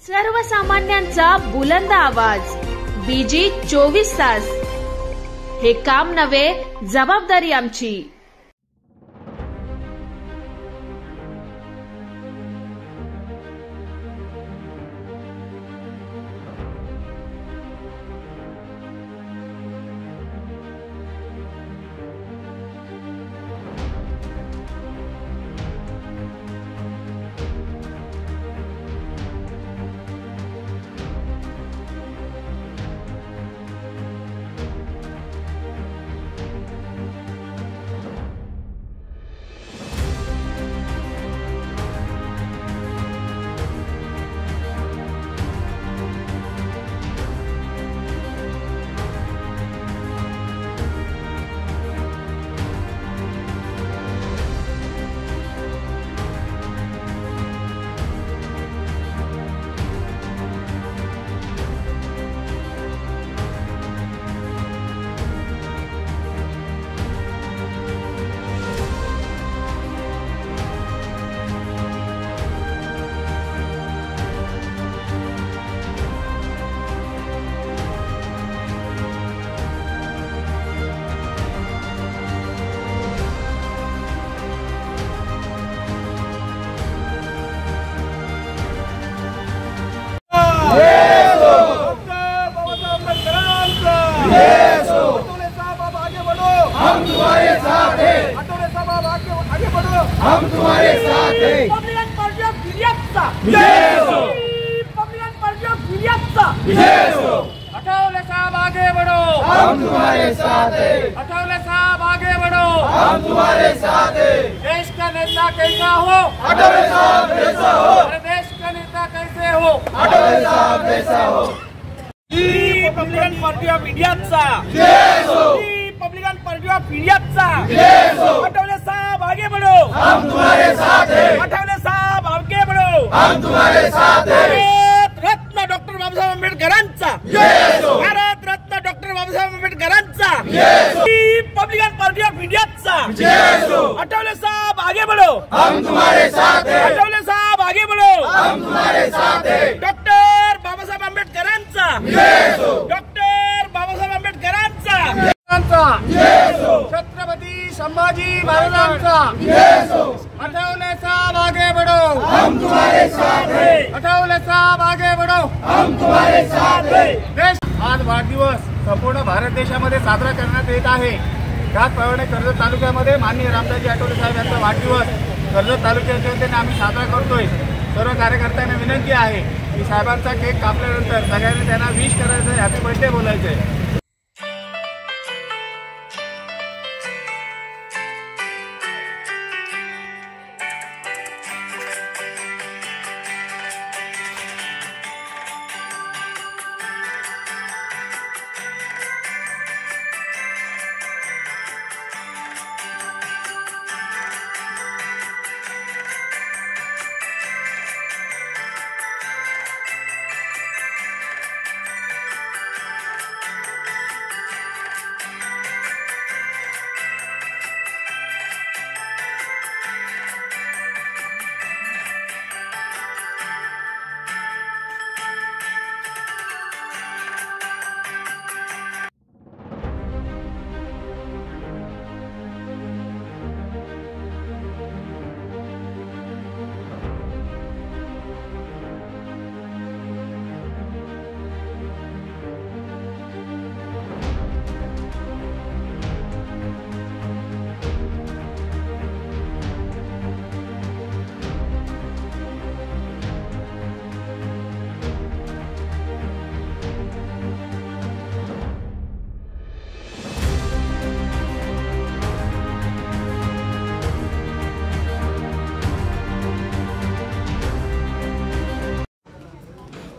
सर्वसामान्यांचा बुलंद आवाज बीजी 24 तास। हे काम नव्हे, जबाबदारी आमची। हम तुम्हारे साथ हैं। आठवले साहब आगे बढ़ो, हम तुम्हारे साथ हैं। पब्लिक पार्टी ऑफ गिरियाचा विजय हो। पब्लिक पार्टी ऑफ गिरियाचा विजय हो। आठवले साहब आगे बढ़ो, हम तुम्हारे साथ हैं। आठवले साहब आगे बढ़ो, हम तुम्हारे साथ हैं। देश का नेता कैसा हो? आठवले साहब जैसा हो। देश का नेता कैसे हो? आठवले साहब जैसा हो। पब्लिक पार्टी ऑफ इंडियाचा विजय हो। रिपब्लिकन पार्टी ऑफ इंडियाचा आठवले साहब आगे बढ़ो, हम तुम्हारे साथ हैं। आठवले साहब आगे बढ़ो, हम तुम्हारे साथ हैं। भारत रत्न डॉक्टर बाबासाहेब आंबेडकरांचा भारत रत्न डॉक्टर बाबासाहेब आंबेडकरांचा रिपब्लिकन पार्टी ऑफ इंडियाचा आठवले साहब आगे बढ़ो, हम तुम्हारे साथ हैं। आठवले साहब आगे बढ़ो, हम तुम्हारे साथ हैं। डॉक्टर बाबासाहेब आंबेडकरांचा डॉक्टर बाबासाहेब आंबेडकरांचा छत्रपति संभाजी महाराजांचा आठवले साहब आगे बढ़ो, हम तुम्हारे साथ हैं। आठवले साहब आगे बढ़ो, हम तुम्हारे साथ हैं। आज वाढदिवस संपूर्ण भारत देशामध्ये साजरा करण्यात येत आहे। त्याचप्रमाणे कर्जत तालुक्यामध्ये माननीय रामदासजी आठवले साहेब यांचा वाढदिवस कर्जत तालुक्याच्या वतीने आम्ही साजरा करतोय। सर्व कार्यकर्त्यांना विनंती आहे की साहेबांचा केक कापल्यानंतर सगळ्यांनी त्यांना विश करायचं, हॅपी बर्थडे बोलायचंय।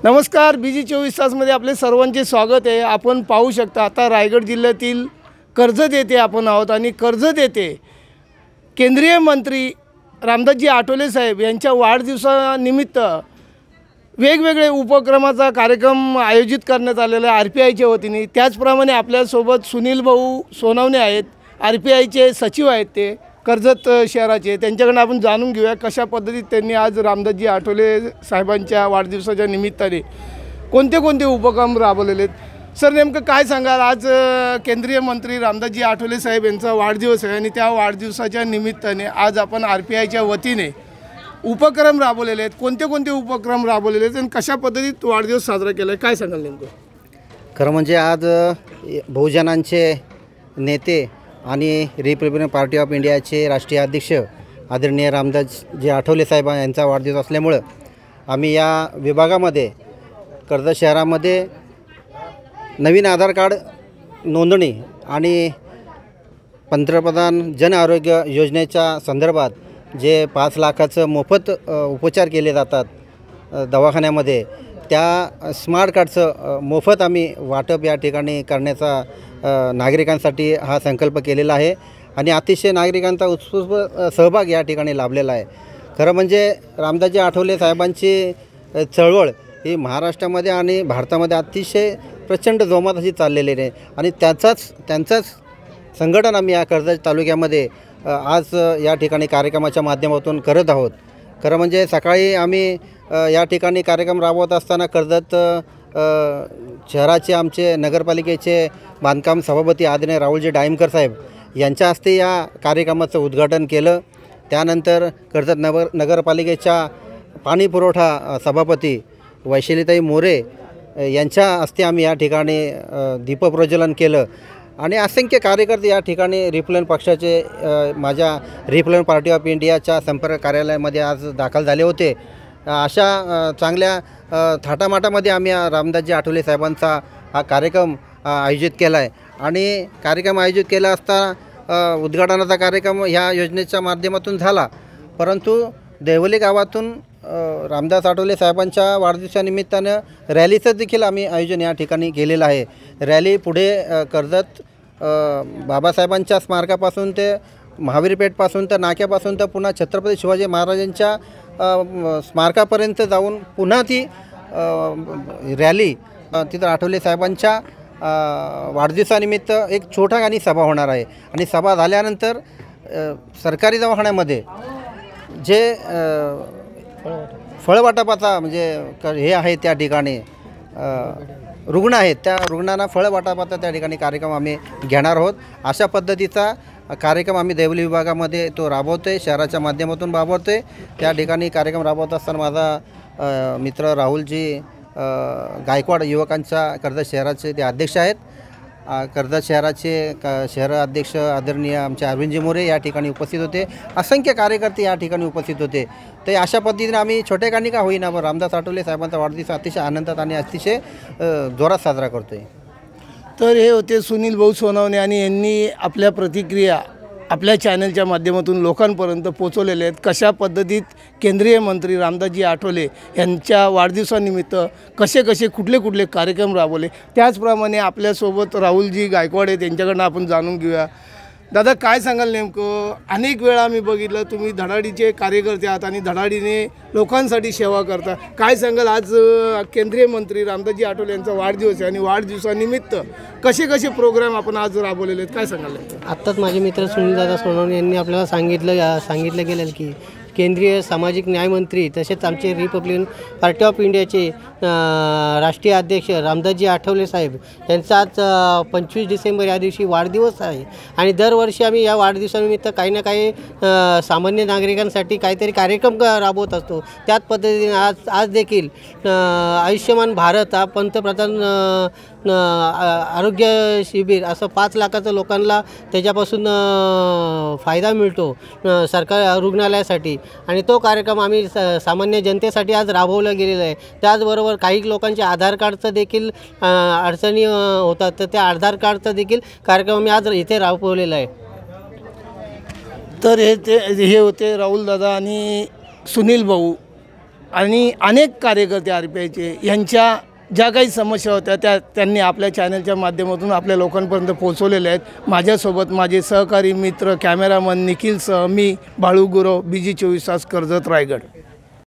नमस्कार, बीजी 24 तासमध्ये आपले सर्वांचे स्वागत आहे। आपण पाहू शकता आता रायगड जिल्ह्यातील कर्जत येथे आपण आहोत आणि कर्जत येथे केंद्रीय मंत्री रामदासजी आठवले साहेब यांच्या वाढदिवसानिमित्त वेगवेगळे उपक्रमाचा कार्यक्रम आयोजित करण्यात आलेला आहे RPIच्या वतीने। त्याचप्रमाणे आपल्यासोबत सुनील भाऊ सोनवणे आहेत, RPIचे सचिव आहेत ते। कर्जत शहराचे, त्यांच्याकडून आपण जाणून घेऊया कशा पद्धतीत त्यांनी आज रामदासजी आठवले साहेबांच्या वाढदिवसाच्या निमित्ताने कोणते कोणते उपक्रम राबवलेले आहेत. सर, नेमकं काय सांगाल, आज केंद्रीय मंत्री रामदासजी आठवले साहेब यांचा वाढदिवस आहे आणि त्या वाढदिवसाच्या निमित्ताने आज आपण RPIच्या वतीने उपक्रम राबवलेले आहेत. कोणते कोणते उपक्रम राबवलेले आहेत आणि कशा पद्धतीत वाढदिवस साजरा केला आहे, काय सांगाल नेमकं? खरं म्हणजे आज बहुजनांचे नेते आणि रिपब्लिकन पार्टी ऑफ इंडियाचे राष्ट्रीय अध्यक्ष आदरणीय रामदासजी आठवले साहेब यांचा वाढदिवस असल्यामुळं आम्ही या विभागामध्ये कर्जत शहरामध्ये नवीन आधार कार्ड नोंदणी आणि पंतप्रधान जन आरोग्य योजनेच्या संदर्भात जे 5 लाखाचं मोफत उपचार केले जातात दवाखान्यामध्ये, त्या स्मार्ट कार्डचं मोफत आम्ही वाटप या ठिकाणी करण्याचा नागरिकांसाठी हा संकल्प केलेला आहे आणि अतिशय नागरिकांचा उत्स्फूर्त सहभाग या ठिकाणी लाभलेला आहे. खरं म्हणजे रामदासजी आठवले साहेबांची चळवळ ही महाराष्ट्रामध्ये आणि भारतामध्ये अतिशय प्रचंड जोमात अशी चाललेली आहे आणि त्यांचाच संघटन आम्ही या कर्जत तालुक्यामध्ये आज या ठिकाणी कार्यक्रमाच्या माध्यमातून करत आहोत. खरं म्हणजे सकाळी आम्ही या ठिकाणी कार्यक्रम राबवत असताना कर्जत शहराचे आमचे नगरपालिकेचे बांधकाम सभापती आदरणीय राहुलजी डाईमकर साहेब यांच्या हस्ते या कार्यक्रमाचं उद्घाटन केलं. त्यानंतर कर्जत नगरपालिकेच्या पाणी पुरवठा सभापती वैशालीताई मोरे यांच्या हस्ते आम्ही या ठिकाणी दीपप्रज्वलन केलं आणि असंख्य कार्यकर्ते या ठिकाणी रिपब्लिकन पक्षाचे माझ्या रिपब्लिकन पार्टी ऑफ इंडियाच्या संपर्क कार्यालयामध्ये आज दाखल झाले होते. अशा चांगल्या थाटामाटामध्ये आम्ही रामदासजी आठवले साहेबांचा हा कार्यक्रम आयोजित केला आहे आणि कार्यक्रम आयोजित केला असता उद्घाटनाचा कार्यक्रम ह्या योजनेच्या माध्यमातून झाला, परंतु देवली गावातून रामदास आठवले साहेबांच्या वाढदिवसानिमित्तानं रॅलीचं देखील आम्ही आयोजन या ठिकाणी केलेलं आहे. रॅली पुढे कर्जत बाबासाहेबांच्या स्मारकापासून ते महावीरपेठपासून तर नाक्यापासून तर पुन्हा छत्रपती शिवाजी महाराजांच्या स्मारकापर्यंत जाऊन पुन्हा ती रॅली तिथं आठवले साहेबांच्या वाढदिवसानिमित्त एक छोटाखानी सभा होणार आहे आणि सभा झाल्यानंतर सरकारी दवाखान्यामध्ये जे फळवाटपाचा म्हणजे हे आहे त्या ठिकाणी रुग्ण आहेत, त्या रुग्णांना फळवाटपाचा त्या ठिकाणी कार्यक्रम आम्ही घेणार आहोत. अशा पद्धतीचा कार्यक्रम आम्ही देवली विभागामध्ये तो राबवतो आहे, शहराच्या माध्यमातून राबवतो आहे. त्या ठिकाणी कार्यक्रम राबवत असताना माझा मित्र राहुलजी गायकवाड युवकांच्या कर्जत शहराचे ते अध्यक्ष आहेत. कर्जत शहराचे शहर अध्यक्ष आदरणीय आमचे अरविंदजी मोरे या ठिकाणी उपस्थित होते. असंख्य कार्यकर्ते या ठिकाणी उपस्थित होते. तर अशा पद्धतीने आम्ही छोटेखानी का होईना पण रामदास आठवले साहेबांचा वाढदिवस अतिशय आनंदात आणि अतिशय जोरात साजरा करतो आहे. तर हे होते सुनील भाऊ सोनवणे आणि यांनी आपल्या प्रतिक्रिया आपल्या चॅनलच्या माध्यमातून लोकांपर्यंत पोचवलेले आहेत. कशा पद्धतीत केंद्रीय मंत्री रामदासजी आठवले यांच्या वाढदिवसानिमित्त कसे कुठले कार्यक्रम राबवले, त्याचप्रमाणे आपल्यासोबत राहुलजी गायकवाड आहेत, त्यांच्याकडनं आपण जाणून घेऊया. दादा, काय सांगाल नेमकं? अनेक वेळा मी बघितलं तुम्ही धडाडीचे कार्यकर्ते आहात आणि धडाडीने लोकांसाठी सेवा करता. काय सांगाल, आज केंद्रीय मंत्री रामदासजी आठवले यांचा वाढदिवस आहे आणि वाढदिवसानिमित्त कसे प्रोग्राम आपण आज राबवलेले आहेत, काय सांगाल? आत्ताच माझे मित्र सुनीलदादा सोनवणे यांनी आपल्याला सांगितलं गेलं की केंद्रीय सामाजिक न्यायमंत्री तसेच आमचे रिपब्लिकन पार्टी ऑफ इंडियाचे राष्ट्रीय अध्यक्ष रामदासजी आठवले साहेब यांचा आज 25 डिसेंबर या दिवशी वाढदिवस आहे आणि दरवर्षी आम्ही या वाढदिवसानिमित्त काही ना काही सामान्य नागरिकांसाठी काहीतरी कार्यक्रम राबवत असतो. त्याच पद्धतीने आज देखील आयुष्यमान भारत हा पंतप्रधान आरोग्य शिबिर असं 5 लाखाचं लोकांना त्याच्यापासून फायदा मिळतो सरकार रुग्णालयासाठी आणि तो कार्यक्रम आम्ही सामान्य जनतेसाठी आज राबवला गेलेला आहे. त्याचबरोबर काही लोकांचे आधार कार्डचं देखील अडचणी होतात, तर त्या आधार कार्डचं देखील कार्यक्रम आम्ही आज इथे राबवलेला आहे. तर हे होते राहुल दादा आणि सुनील भाऊ आणि अनेक कार्यकर्ते RPIचे यांच्या ज्या काही समस्या होत्या त्यांनी आपल्या चॅनलच्या माध्यमातून आपल्या लोकांपर्यंत पोहोचवलेल्या आहेत. माझ्यासोबत माझे सहकारी मित्र कॅमेरामन निखिलसह मी बाळू गुरव, BG 24 तास, कर्जत, रायगड.